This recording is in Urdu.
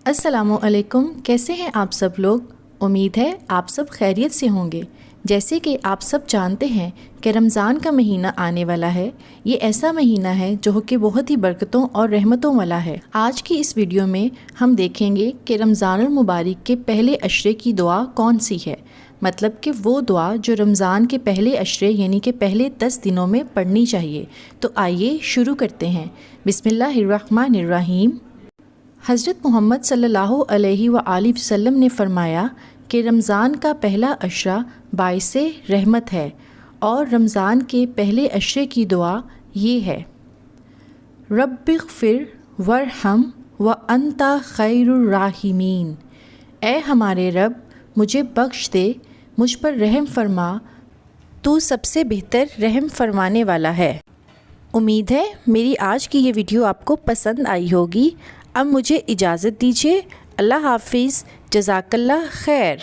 السلام علیکم، کیسے ہیں آپ سب لوگ؟ امید ہے آپ سب خیریت سے ہوں گے۔ جیسے کہ آپ سب جانتے ہیں کہ رمضان کا مہینہ آنے والا ہے۔ یہ ایسا مہینہ ہے جو کہ بہت ہی برکتوں اور رحمتوں والا ہے۔ آج کی اس ویڈیو میں ہم دیکھیں گے کہ رمضان المبارک کے پہلے عشرے کی دعا کون سی ہے، مطلب کہ وہ دعا جو رمضان کے پہلے عشرے یعنی کہ پہلے 10 دنوں میں پڑھنی چاہیے۔ تو آئیے شروع کرتے ہیں۔ بسم اللہ الرحمن الرحیم۔ حضرت محمد صلی اللہ علیہ وآلہ وسلم نے فرمایا کہ رمضان کا پہلا عشرہ باعث رحمت ہے، اور رمضان کے پہلے عشرے کی دعا یہ ہے: رب اغفر وارحم وانت خیر الراحمین۔ اے ہمارے رب، مجھے بخش دے، مجھ پر رحم فرما، تو سب سے بہتر رحم فرمانے والا ہے۔ امید ہے میری آج کی یہ ویڈیو آپ کو پسند آئی ہوگی۔ اب مجھے اجازت دیجیے۔ اللہ حافظ، جزاک اللہ خیر۔